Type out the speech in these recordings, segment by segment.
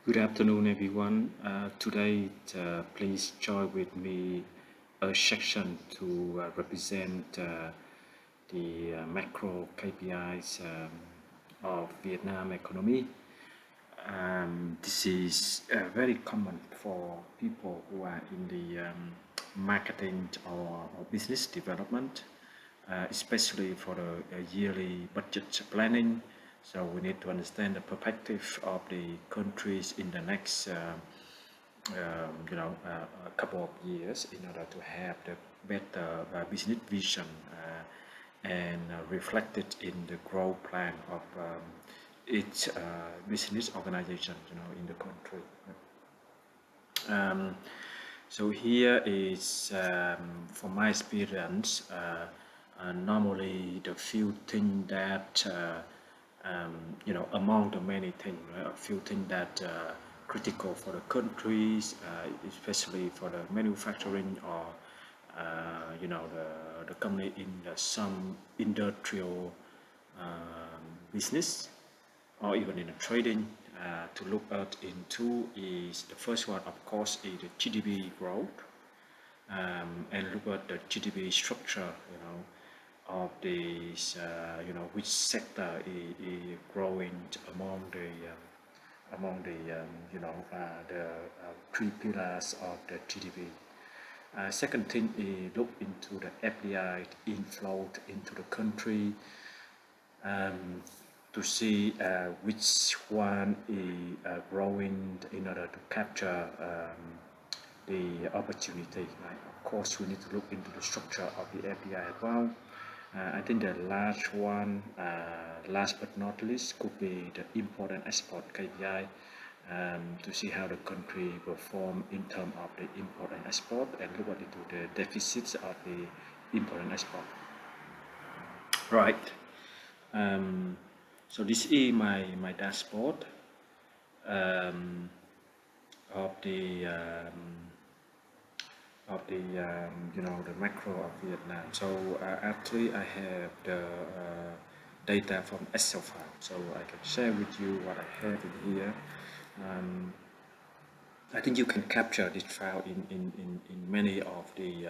Good afternoon, everyone. Today, please join with me a section to represent the macro KPIs of Vietnam economy. This is very common for people who are in the marketing or business development, especially for the yearly budget planning. So we need to understand the perspective of the countries in the next, a couple of years in order to have the better business vision and reflected in the growth plan of each business organization, in the country. Um, so here is, from my experience, normally the few things that, among the many things, right, a few things that critical for the countries, especially for the manufacturing or, the company in some industrial business or even in the trading to look at into is the first one, of course, is the GDP growth, and look at the GDP structure, of this, which sector is growing among the three pillars of the GDP. Second thing is look into the FDI inflow into the country, um, to see which one is growing in order to capture the opportunity. Right? Of course, we need to look into the structure of the FDI as well. I think the last one, last but not least, could be the import and export KPI, to see how the country perform in terms of the import and export, and look into the deficits of the import and export. Right. Um, so this is my dashboard um, of the the macro of Vietnam. So actually I have the data from Excel file, so I can share with you what I have in here. Um, I think you can capture this file in many of the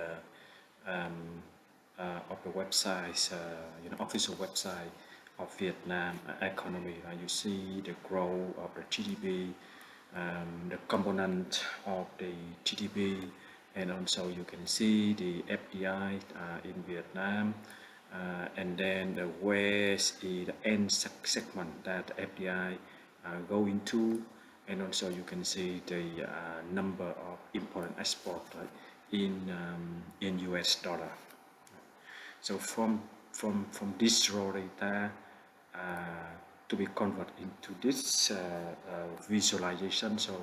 websites, official website of Vietnam economy. You see the growth of the GDP, the component of the GDP, and also you can see the FDI in Vietnam, and then the west is the end segment that FDI go into, and also you can see the number of import and export in US dollar. So from this raw data to be converted into this visualization, so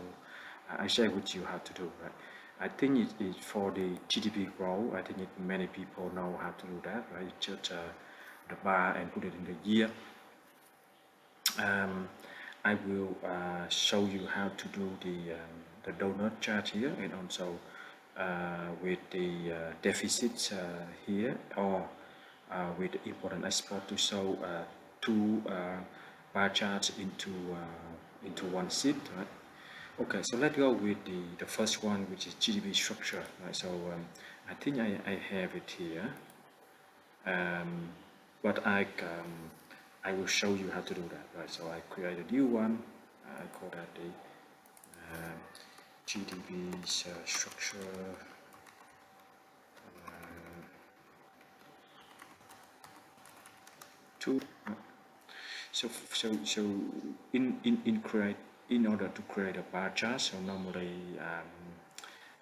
I share with you how to do. Right? I think it is for the GDP growth. I think many people know how to do that. Right? Just the bar and put it in the year. I will show you how to do the donut chart here, and also with the deficits here, or with the import and export, to show two bar charts into one sheet. Right? Okay, so let's go with the first one, which is GDP structure. Right? So I think I have it here, but I will show you how to do that. Right? So I create a new one. I call that the GDP structure. Two. So in order to create a bar chart, so normally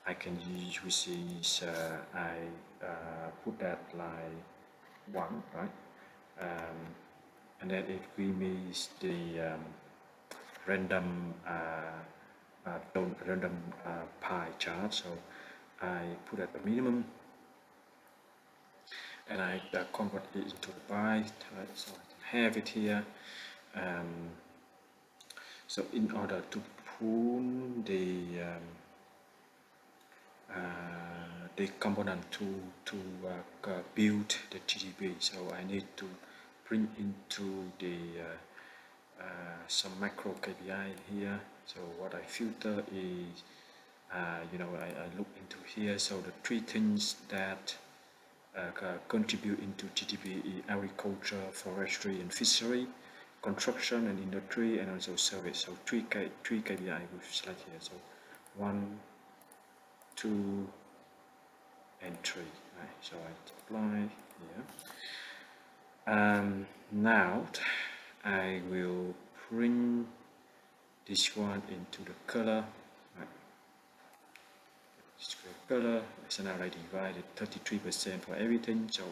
I can use this. I put that like one, right? Um, and then it gives me the random random pie chart. So I put at the minimum, and I convert it into the byte, right? So I can have it here. So in order to pull the component to build the GDP, so I need to bring into some macro KPI here. So what I filter is, I look into here. So the three things that contribute into GDP is agriculture, forestry, and fishery, construction and industry, and also service. So three KPI we select here. So 1, 2, and 3. Right? So I apply here. Now I will bring this one into the color. Right? Color. So now I divided 33% for everything. So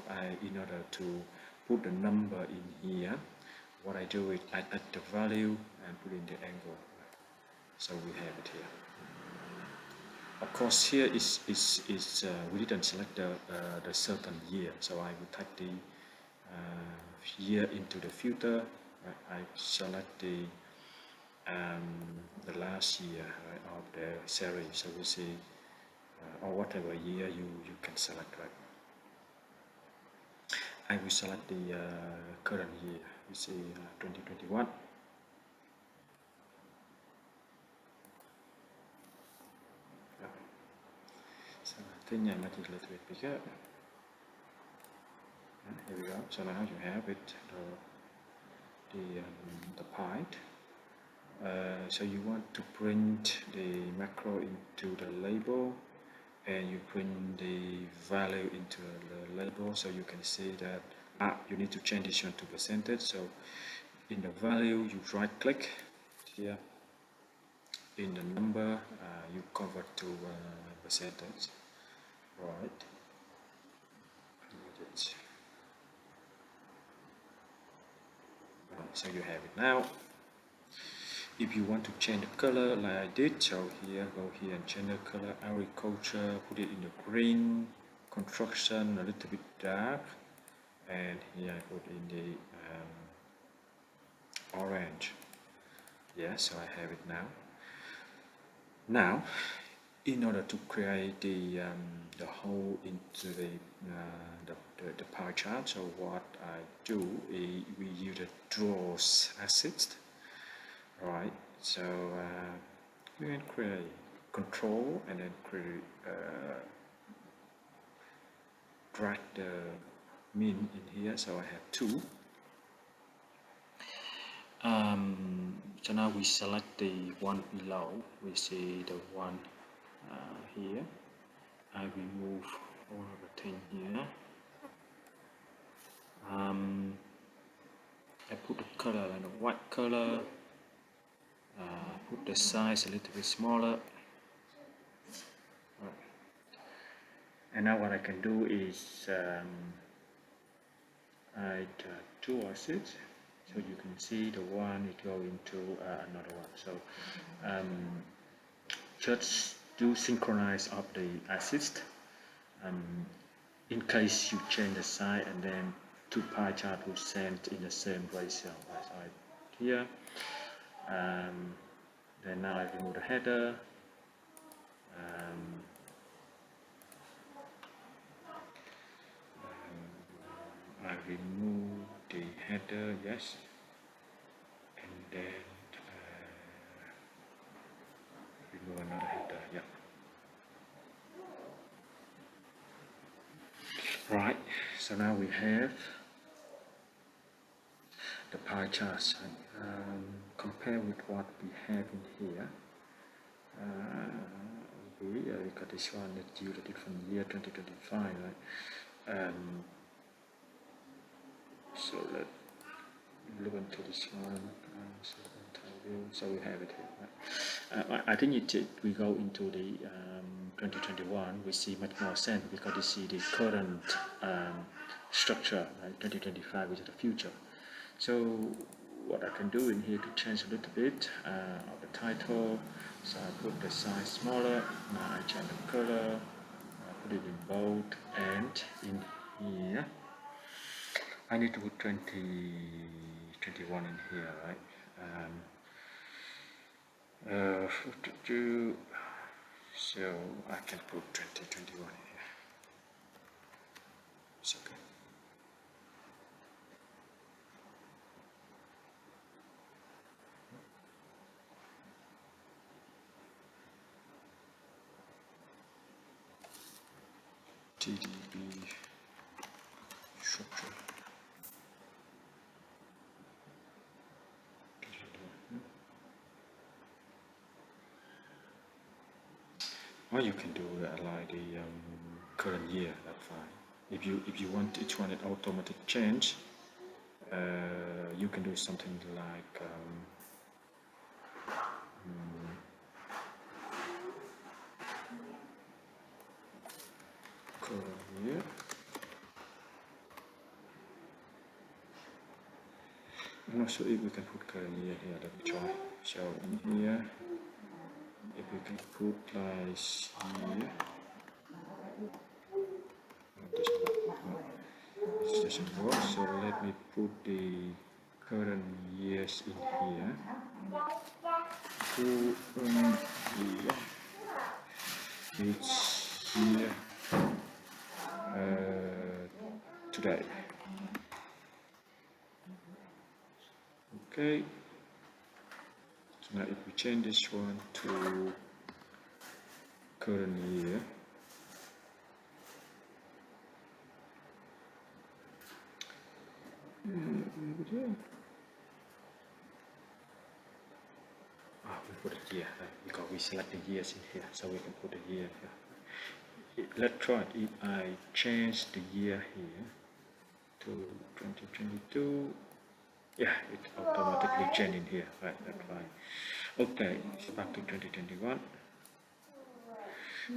in order to put the number in here, what I do is I add the value and put in the angle. So we have it here. Of course, here we didn't select the certain year, so I will type the year into the filter. I select the last year, right, of the series, so we see or whatever year you can select, right. I will select the current year. We see 2021. So I think I might be a little bit bigger. Here we go. So now you have it, the pint. So you want to print the macro into the label, and you print the value into the label, so you can see that you need to change this one to percentage. So in the value you right click here, in the number you convert to percentage, right. So you have it now. If you want to change the color like I did, so here, go here and change the color. Agriculture, put it in the green. Construction, a little bit dark. And here I put in the orange. Yeah, so I have it now. Now, in order to create the hole into the pie chart, so what I do is we use the draws assist. Right, so we can create control and then create drag the min in here. So I have 2. So now we select the one below. We see the one here. I remove all of the thing here. I put the color and the white color. Put the size a little bit smaller. And now what I can do is add 2 assets, so you can see the one it go into another one. So just do synchronize of the assist in case you change the size, and then 2 pie chart will send in the same ratio as here. Then now I remove the header. I remove the header, yes, and then remove another header, yeah. Right, so now we have the pie charts. Compare with what we have in here. We got this one that due to different year 2025, right? So let's look into this one. So we have it here. Right? I think we go into the 2021. We see much more sense because you see the current structure. Right? 2025 is the future. So what I can do in here to change a little bit of the title. So I put the size smaller. Now I change the color. I put it in bold, and in here I need to put 2021 in here, right? So I can put 2021 in here. It's okay. TDB structure. Or you can do like the current year. That's fine. If you want each one an automatic change, you can do something like current year. I'm not sure if we can put current year here. Let me try. So in here, if we can put like here, this doesn't work. So let me put the current years in here. Current year. It's here today. Okay. So now if we change this one to current year, we put it here because we select the years in here, so we can put the year here. Let's try it. If I change the year here to 2022, yeah, it automatically changed in here. Right, that's fine. Okay, so back to 2021.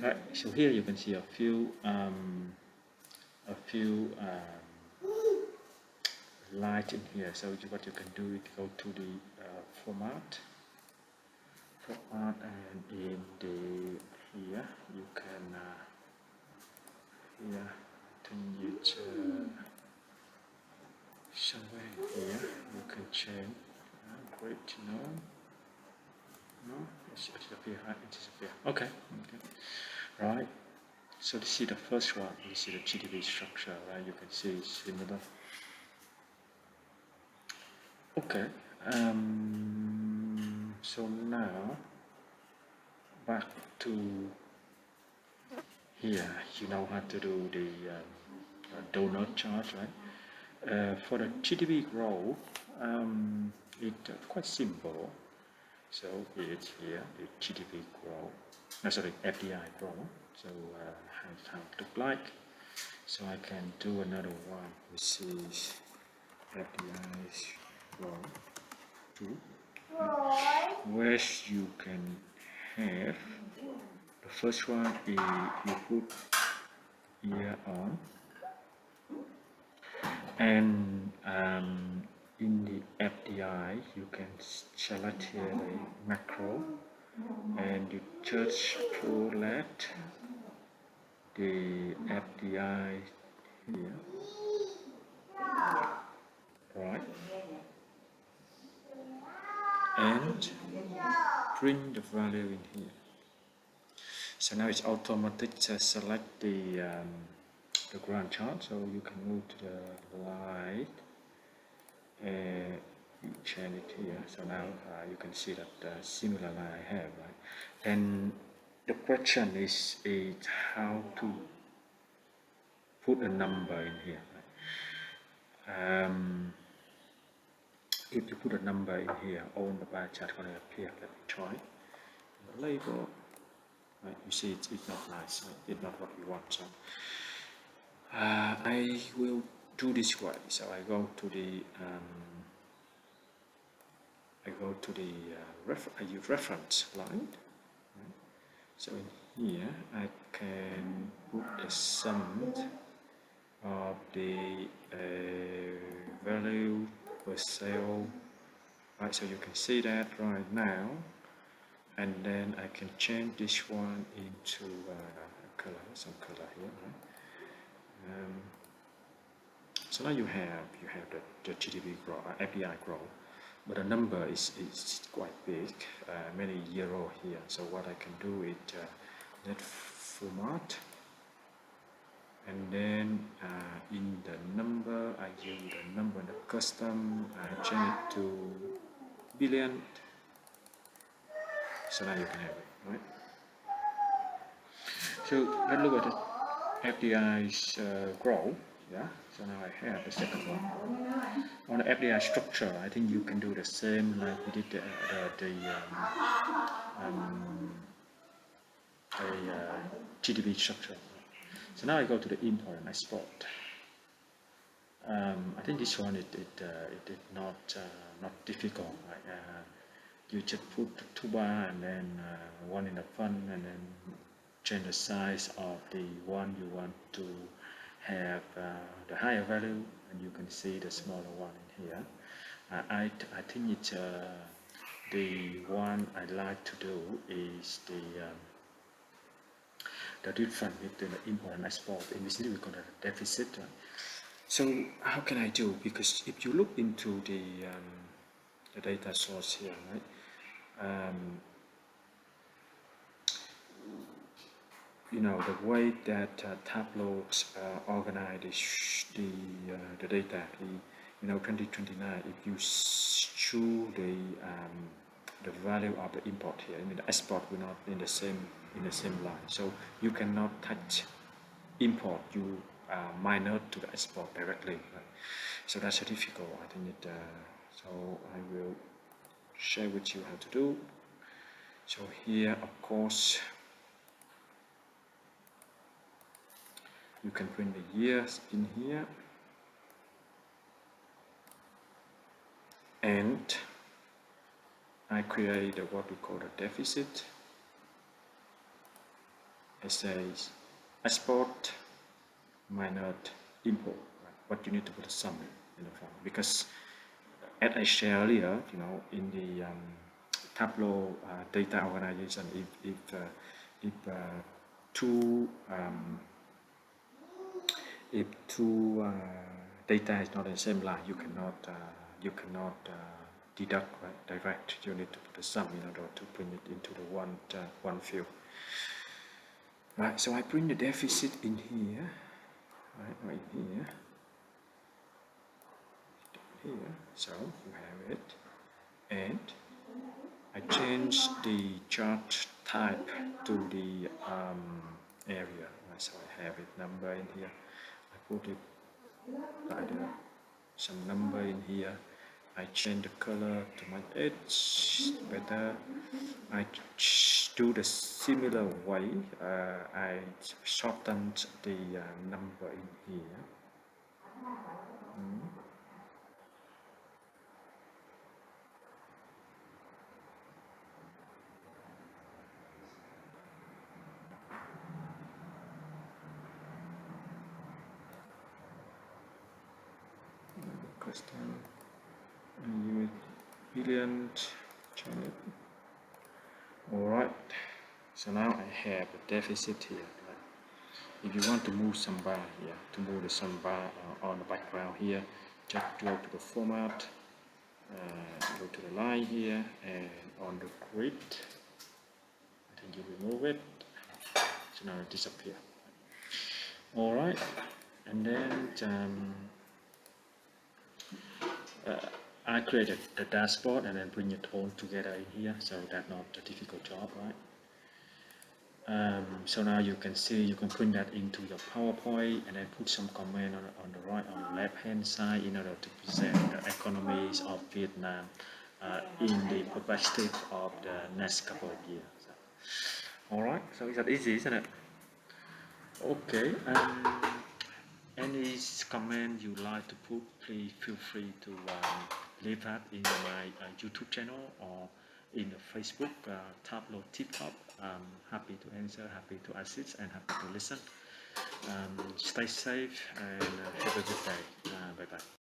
Right, so here you can see a few lines in here. So what you can do is go to the format, and in the here you can here change it somewhere here. You can change. Great, no, it's disappear. It disappear. Okay. Right. So this is the first one. This is the GDP structure, right? You can see it's similar. Okay. So now back to here. You know how to do the donut chart, right? For the GDP growth, it's quite simple. So it's here the GDP growth. No, sorry, FDI growth. So how it look like? So I can do another one, which is FDI growth 2, where you can have the first one is you put year on, and in the FDI you can select here the macro, and you just select the FDI here, right, and print the value in here. So now it's automatic to select the ground chart, so you can move to the light and you change it here. So now you can see that similar line I have, right? And the question is how to put a number in here, right? If you put a number in here, all the bar chart going to appear. Let me try. The label, right? You see it's not nice, right? It's not what we want. So I will do this way. So I go to the I use reference line. Right? So in here I can put a sum of the value per cell. Right, so you can see that right now, and then I can change this one into color, some color here. Right? So now you have the GDP growth, FDI growth, but the number is quite big, many euro here. So what I can do is net format, and then in the number I use the number in the custom, I change it to billion. So now you can have it, right? So let's look at it. FDI's grow. Yeah, so now I have the second one. On the FDI structure, I think you can do the same like we did the GDP structure. So now I go to the import and export. I think this one it did not difficult. Right? You just put two bar and then one in the front and then change the size of the one you want to have the higher value, and you can see the smaller one in here. I think it's the one I like to do is the difference between the import and export. Initially we got a deficit. So how can I do? Because if you look into the data source here, right? You know the way that Tableau organize the data. You know 2029. If you choose the value of the import here, I mean the export will not in the same line. So you cannot touch import. You minor to the export directly. Right? So that's difficult. I think it. So I will share with you how to do. So here, of course, you can print the years in here, and I create what we call a deficit. It says export minus import. Right? But you need to put a sum in the form because, as I shared earlier, you know, in the Tableau data organization, if two data is not in the same line, you cannot deduct, right, direct. You need to put a sum in order to bring it into the one field. Right. So I bring the deficit in here, right here. So you have it, and I change the chart type to the area. Right, so I have it number in here. I put it either some number in here. I change the color to my edge better. I do the similar way. I shortened the number in here. Custom use billion channel. Alright, so now I have a deficit here. Right? If you want to move some bar here, to move the some bar on the background here, just go to the format, go to the line here, and on the grid, I think you remove it, so now it disappears. Alright, and then I created the dashboard and then bring it all together in here, so that's not a difficult job, right? So now you can see, you can bring that into your PowerPoint and then put some comment on the right, on the left hand side in order to present the economies of Vietnam in the perspective of the next couple of years. Alright, so it's that easy, isn't it? Okay, any comment you like to put, please feel free to leave that in my YouTube channel or in the Facebook Tableau Tip Top. I'm happy to answer, happy to assist, and happy to listen. Stay safe and have a good day. Bye bye.